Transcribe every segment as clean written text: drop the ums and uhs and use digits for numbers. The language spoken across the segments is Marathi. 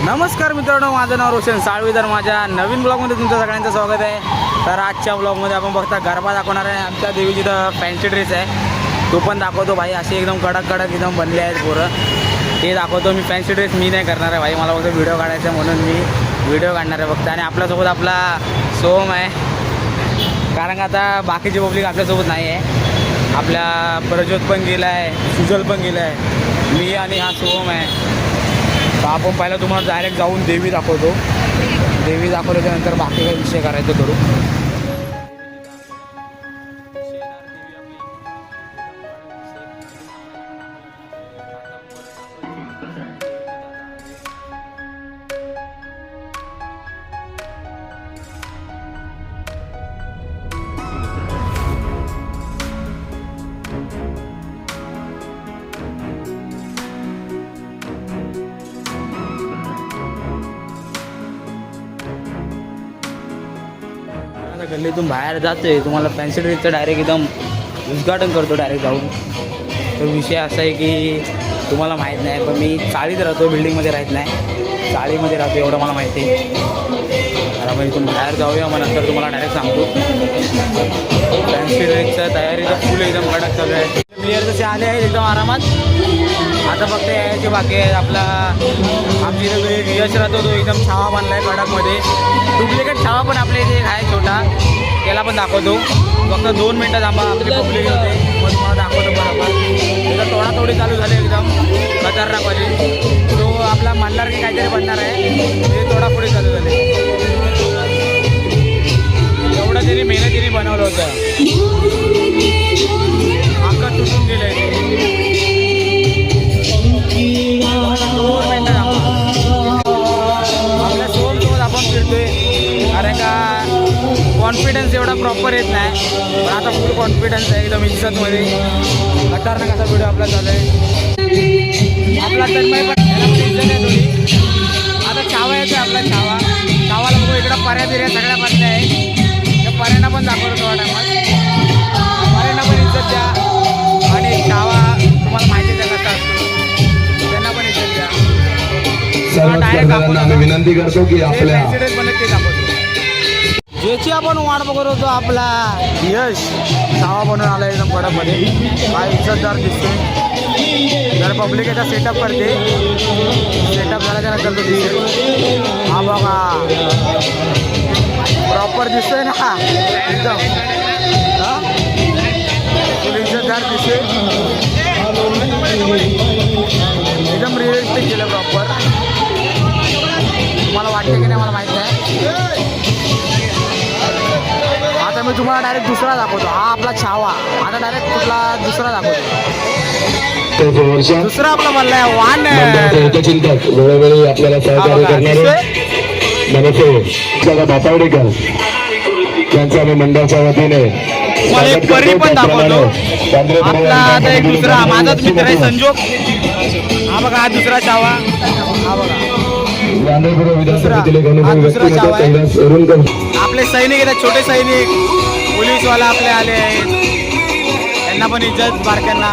नमस्कार मित्रांनो, माझं नाव रोशन साळवीधर. माझ्या नवीन ब्लॉगमध्ये तुमचं सगळ्यांचं स्वागत आहे. तर आजच्या ब्लॉगमध्ये आपण बघता गरबा दाखवणार आहे. आमच्या देवीची तर फॅन्सी ड्रेस आहे, तो पण दाखवतो भाई. असे एकदम कडक कडक एकदम बनले आहेत पोरं, ते दाखवतो. मी फॅन्सी ड्रेस मी नाही करणार आहे भाई, मला फक्त व्हिडिओ काढायचा आहे म्हणून मी व्हिडिओ काढणार आहे फक्त. आणि आपल्यासोबत आपला सोम आहे, कारण का आता बाकीची पब्लिक आपल्यासोबत नाही आहे. आपल्या प्रज्योत पण गेला आहे, सुजल पण गेला आहे, मी आणि हा सोम आहे. तर आपण पहिला तुम्हाला डायरेक्ट जाऊन देवी दाखवतो. देवी दाखवल्याच्यानंतर बाकी काही विषय करायचं करू. गल्लीतून बाहेर जातोय, तुम्हाला फॅन्सी ड्रेसचं डायरेक्ट एकदम उद्घाटन करतो डायरेक्ट जाऊन. तर विषय असा आहे की तुम्हाला माहीत नाही, पण मी चाळीत राहतो, बिल्डिंगमध्ये राहत नाही, चाळीमध्ये राहतो एवढं मला माहिती आहे. तर आपण इथून बाहेर जाऊया, मग नंतर तुम्हाला डायरेक्ट सांगतो. फॅन्सी ड्रेसच्या तयारीचं फुल एकदम कडक चालू आहे. प्लेयर जसे आले आहेत एकदम आरामात. आता फक्त यायचे बाकी आहे. आपला आमच्या इथं यश राहतो, तो एकदम छावा बांधला आहे कडकमध्ये. डुप्लिकेट छावा पण आपल्या इथे आहे छोटा, त्याला पण दाखवतो. फक्त 2 मिनटं थांबा, आपली पब्लिक होते मग तुम्हाला दाखवतो बरोबर. त्याचा तोडातोडी चालू झाली एकदम खतरनाकवाली. तो आपला म्हणणार की काहीतरी बनणार आहे, ते तोडाफोडी चालू झाली. एवढं त्यांनी मेहनतीने बनवलं होतं, आकाश तुटून गेलं आहे. 2 मिनटं थांबा. आपल्या सोबत आपण फिरतोय, कारण का कॉन्फिडन्स एवढा प्रॉपर येत नाही, पण आता फुल कॉन्फिडन्स आहे एकदम इज्जतमध्ये. खतरनाक असा व्हिडिओ आपला चालू आहे. आपला तन्मय पण याला पण इज्जत आहे थोडी. आता छावा येतो आपला छावा. छावाला बघू, इकडं पर्या बिर्या सगळ्या बसल्या आहे. त्या पर्यांना पण दाखवतो थोडा टायमात. पर्यांना पण इज्जत द्या, आणि छावा तुम्हाला माहिती आहे कसा असतो, त्यांना पण इज्जत द्या. विनंती करतो की आपल्या ते दाखवतो. ज्याची आपण वाट बघत होतो, आपला यश छावा बनवून आला एकदम कडकमध्ये. हा इज्जतदार दिसतोय. जर पब्लिक याचा सेटअप करते, सेटअप झाल्याच्यानंतर तो दिसेल. हा बघा प्रॉपर दिसतोय ना एकदम. हा इज्जतदार दिसेल, एकदम रिअलिस्टिक केलं प्रॉपर. तुम्हाला वाटते की नाही मला माहीत नाही. आता मी तुम्हाला डायरेक्ट दुसरा दाखवतो. हा आपला छावा. आता डायरेक्ट कुठला दुसरा दाखवतो. दुसरा आपला म्हणलाय वान चिंतक वेळोवेळी आपल्याला सहकार्य करणारे मनसे बापावडेकर त्यांच्या आम्ही मंडळाच्या वतीने एक परी पण दाखवतो. आपला आता एक दुसरा माझाच मित्र आहे संजोग. हा बघा, हा दुसरा छावा. हा बघा दुसरा छावा आहे. आपले सैनिक आहेत, छोटे सैनिक पोलीसवाला आपले आले आहेत, त्यांना पण इज्जत बारक्यांना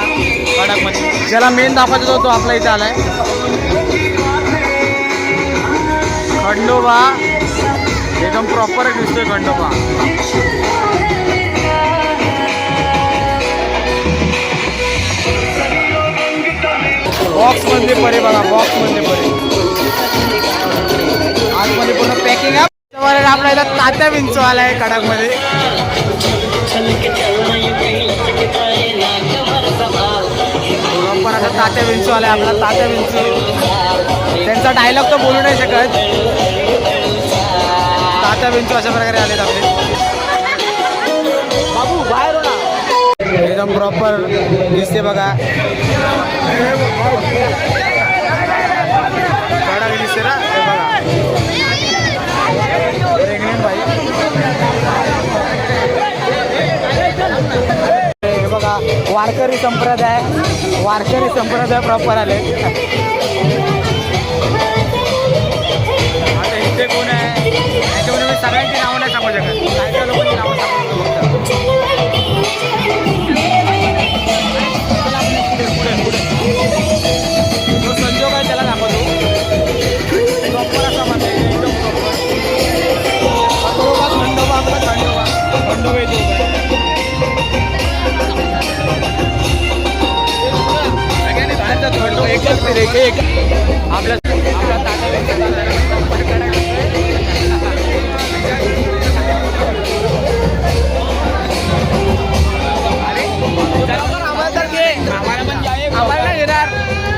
कडकमध्ये. ज्याला मेन दाखवायचा तो आपला इथे आलाय खंडोबा. एकदम प्रॉपर दिसतोय खंडोबा. बॉक्स मध्ये परे बघा, बॉक्स मध्ये परे. आतमध्ये पूर्ण पॅकिंग आहे. आपला इथं तात्या विंचू आलाय कडकमध्ये. पण आता तात्या विंचू आलाय आपला. तात्या विंचू त्यांचा डायलॉग तर बोलू नाही शकत. तात्या विंचू अशा प्रकारे आलेत आपले. बाबू बाहेर हो ना. एकदम प्रॉपर दिसते बघा, कडक दिसते ना हे बघा. भाई हे बघा, वारकरी संप्रदाय प्रॉपर आले. आता इथे कोण आहे त्याच्यामध्ये मी सगळ्यांची नावं नाही सांगू शकत, काय काय लोकांची नावं सांगू शकतो. पुढे पुढे तो संजोग आहे, त्याला दाखवतो. आपल्या आम्हाला घेणार.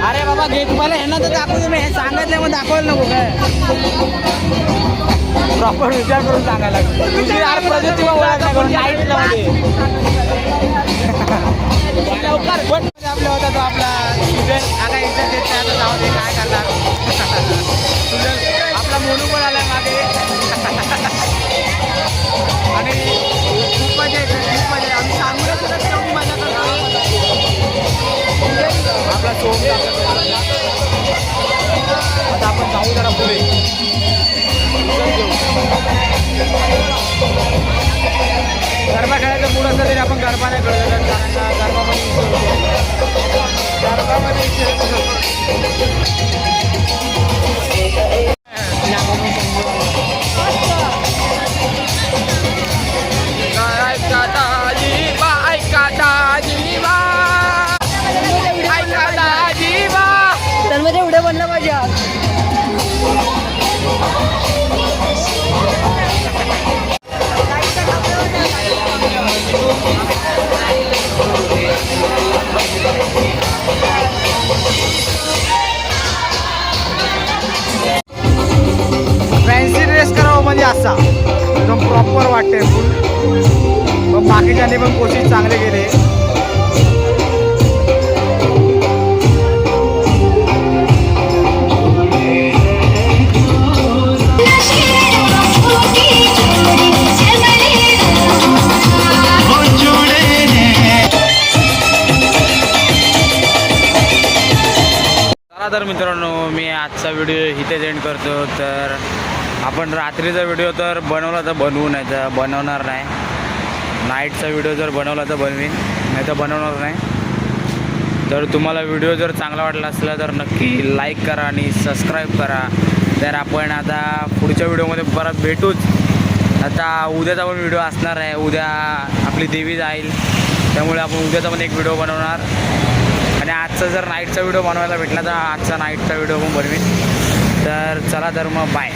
अरे बाबा घे, तुम्हाला हे ना तर दाखवू तुम्ही हे सांगितलं मग दाखवायला नको काय. प्रॉपर विचार करून सांगायला तुझी यार प्रगती ओळख नाही करून नाईटला मध्ये लवकर पण आपला होता तो आपला स्टुडंट. आता इथं देत नाही, आता जाऊ दे काय करणार. स्टुडंट आपला मोनू पण आलाय मागे आणि खूप मजा येते, खूप मजा. आम्ही सांगूया सुद्धा तेवढी मजा करतो. आपला सोम आता आपण जाऊ जरा पुढे. गरबा खेळायचं मूड असलं तरी आपण गरबा नाही खेळतो, कारण तन्मय उड्या बनला पाहिजे आज. फॅन्सी ड्रेस करावं म्हणजे असा एकदम प्रॉपर वाटते फुल. पण बाकीच्यांनी पण कोशिश चांगले केले. तर मित्रांनो, मी आजचा व्हिडिओ इथेच एंड करतो. तर आपण रात्रीचा व्हिडिओ तर बनवला तर बनवू, नाही तर बनवणार नाही. नाईटचा व्हिडिओ जर बनवला तर बनवीन, नाही तर बनवणार नाही. तर तुम्हाला व्हिडिओ जर चांगला वाटला असला तर नक्की लाईक करा आणि सबस्क्राईब करा. तर आपण आता पुढच्या व्हिडिओमध्ये परत भेटूच. आता उद्याचा पण व्हिडिओ असणार आहे. उद्या आपली देवी जाईल, त्यामुळे आपण उद्याचा पण एक व्हिडिओ बनवणार. आणि आजचा जर नाईटचा व्हिडिओ बनवायला भेटला तर आजचा नाईटचा व्हिडिओ पण बनवीन. तर चला तर मग बाय.